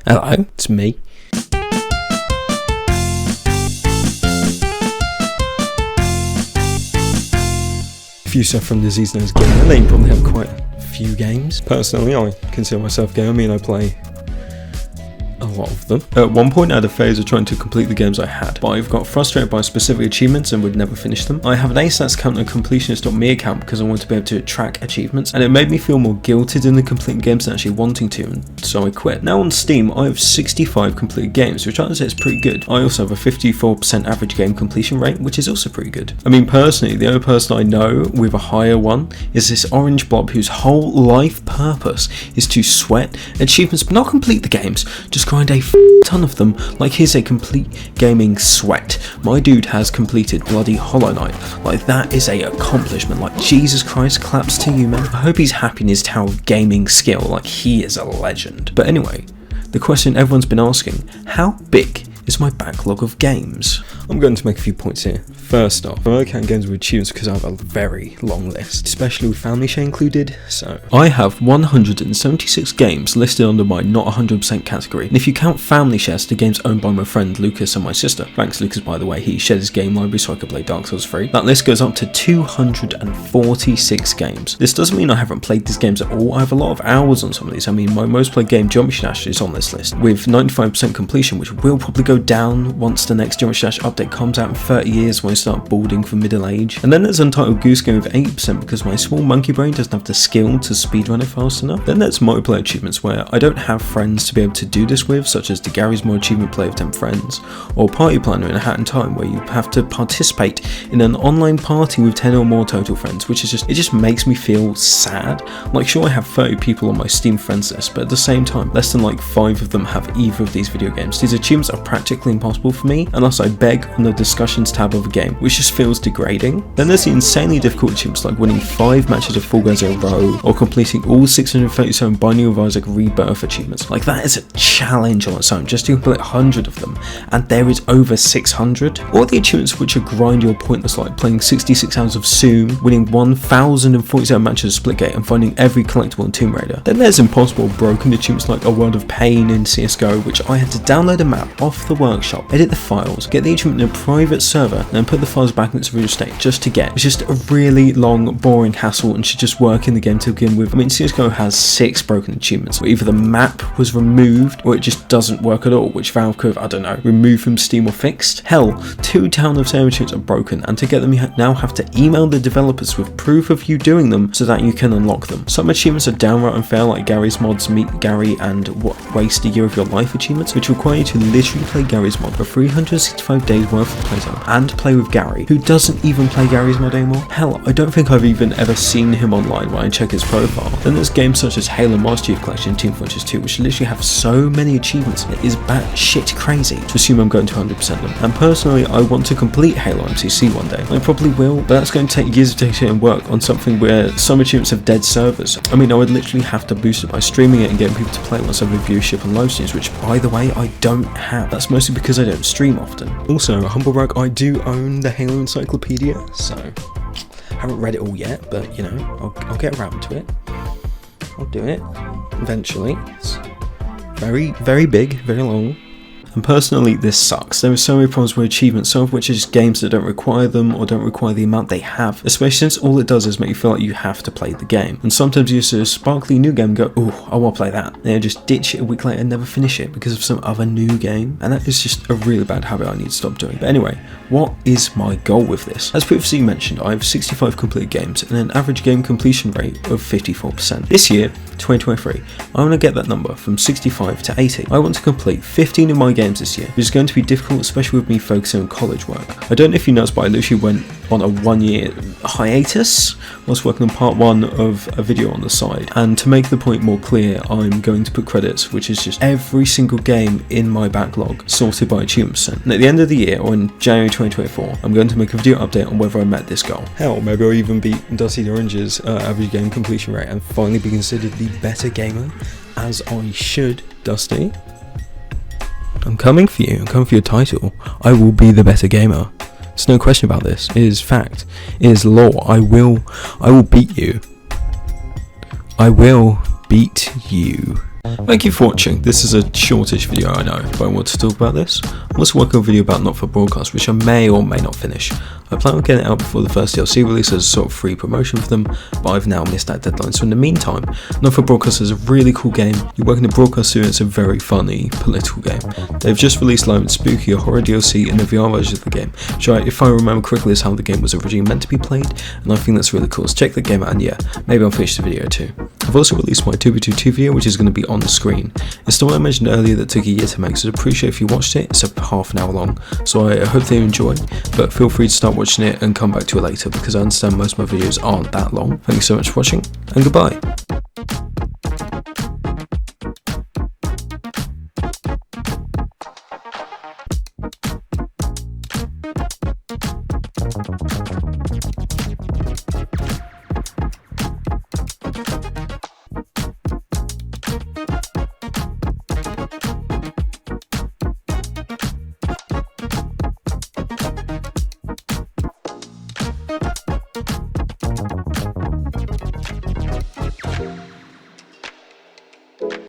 Hello, it's me. If you suffer from disease known as gamer, then you probably have quite a few games. Personally, I consider myself a gamer. I mean, I play a lot of them. At one point I had a phase of trying to complete the games I had, but I've got frustrated by specific achievements and would never finish them. I have an ASATS account and a completionist.me account because I want to be able to track achievements, and it made me feel more guilted in the completing games than actually wanting to, and so I quit. Now on Steam I have 65 completed games, which I would say is pretty good. I also have a 54% average game completion rate, which is also pretty good. I mean, personally, the only person I know with a higher one is this orange blob whose whole life purpose is to sweat achievements but not complete the games, just grind a ton of them. Like, here's a complete gaming sweat. My dude has completed bloody Hollow Knight. Like, that is a accomplishment. Like, Jesus Christ, claps to you, man. I hope he's happy in his tower of gaming skill. Like, he is a legend. But anyway, the question everyone's been asking, how big is my backlog of games? I'm going to make a few points here. First off, I only count games with achievements because I have a very long list, especially with family share included. So I have 176 games listed under my not 100% category, and if you count family shares to games owned by my friend Lucas and my sister, thanks Lucas by the way, he shared his game library so I could play Dark Souls 3, that list goes up to 246 games. This doesn't mean I haven't played these games at all. I have a lot of hours on some of these. I mean, my most played game, Geometry Dash, is on this list with 95% completion, which will probably go down once the next Geometry Dash update comes out in 30 years when I start balding for middle age. And then there's Untitled Goose Game with 80% because my small monkey brain doesn't have the skill to speedrun it fast enough. Then there's multiplayer achievements where I don't have friends to be able to do this with, such as the Gary's Mod achievement play of 10 friends, or Party Planner in A Hat in Time where you have to participate in an online party with 10 or more total friends, which is just makes me feel sad. Like, sure, I have 30 people on my Steam friends list, but at the same time, less than like 5 of them have either of these video games. These achievements are practically impossible for me unless I beg on the discussions tab of a game, which just feels degrading. Then there's the insanely difficult achievements like winning 5 matches of Fall Guys in a row, or completing all 637 Binding of Isaac Rebirth achievements. Like, that is a challenge on its own, just to complete 100 of them, and there is over 600. Or the achievements which are grindy or pointless, like playing 66 hours of Zoom, winning 1047 matches of Splitgate, and finding every collectible in Tomb Raider. Then there's impossible broken achievements like A World of Pain in CSGO, which I had to download a map off the workshop, edit the files, get the achievement in a private server, and then put the files back in its original state just to get. It's just a really long, boring hassle and should just work in the game to begin with. I mean, CSGO has 6 broken achievements where either the map was removed or it just doesn't work at all, which Valve could have, I don't know, removed from Steam or fixed. Hell, 2 Town of Salem achievements are broken, and to get them you now have to email the developers with proof of you doing them so that you can unlock them. Some achievements are downright unfair, like Gary's Mod's Meet Gary and Waste a Year of Your Life achievements, which require you to literally play Gary's Mod for 365 days worth of playtime and play with Gary, who doesn't even play Gary's Mod anymore. Hell, I don't think I've even ever seen him online when I check his profile. Then there's games such as Halo Master Chief Collection and Team Fortress 2, which literally have so many achievements it is batshit crazy to assume I'm going to 100% them. And personally, I want to complete Halo MCC one day. I probably will, but that's going to take years of dedication and work on something where some achievements have dead servers. I mean, I would literally have to boost it by streaming it and getting people to play once I have viewership and live streams, which by the way, I don't have. That's mostly because I don't stream often. Also, humble brag, I do own the Halo Encyclopedia, so I haven't read it all yet, but you know, I'll get around to it. I'll do it eventually. It's very, very big, very long. And personally, this sucks. There are so many problems with achievements, some of which are just games that don't require them or don't require the amount they have, especially since all it does is make you feel like you have to play the game. And sometimes you see a sparkly new game and go, oh, I want to play that. And then just ditch it a week later and never finish it because of some other new game. And that is just a really bad habit I need to stop doing. But anyway, what is my goal with this? As previously mentioned, I have 65 completed games and an average game completion rate of 54%. This year, 2023, I want to get that number from 65 to 80. I want to complete 15 of my games this year, which is going to be difficult, especially with me focusing on college work. I don't know if you noticed, but I literally went on a 1-year hiatus whilst working on part 1 of a video on the side. And to make the point more clear, I'm going to put credits, which is just every single game in my backlog sorted by achievement percent. And at the end of the year, or in January 2024, I'm going to make a video update on whether I met this goal. Hell, maybe I'll even beat Dusty the Orange's average game completion rate and finally be considered the better gamer, as I should, Dusty. I'm coming for you. I'm coming for your title. I will be the better gamer. There's no question about this. It is fact. It is law. I will beat you. I will beat you. Thank you for watching. This is a shortish video, I know, but I want to talk about this. I'm also working on a video about Not For Broadcast, which I may or may not finish. I plan on getting it out before the first DLC release as a sort of free promotion for them, but I've now missed that deadline. So in the meantime, Not For Broadcast is a really cool game. You work in a broadcast studio, it's a very funny political game. They've just released Live and Spooky, a horror DLC in the VR version of the game, which if I remember correctly is how the game was originally meant to be played, and I think that's really cool. So check the game out, and yeah, maybe I'll finish the video too. I've also released my 2x2 video, which is going to be on the screen. It's the one I mentioned earlier that took a year to make, so I'd appreciate if you watched it. It's half an hour long, so I hope that you enjoy, but feel free to start watching it and come back to it later, because I understand most of my videos aren't that long. Thank you so much for watching, and goodbye.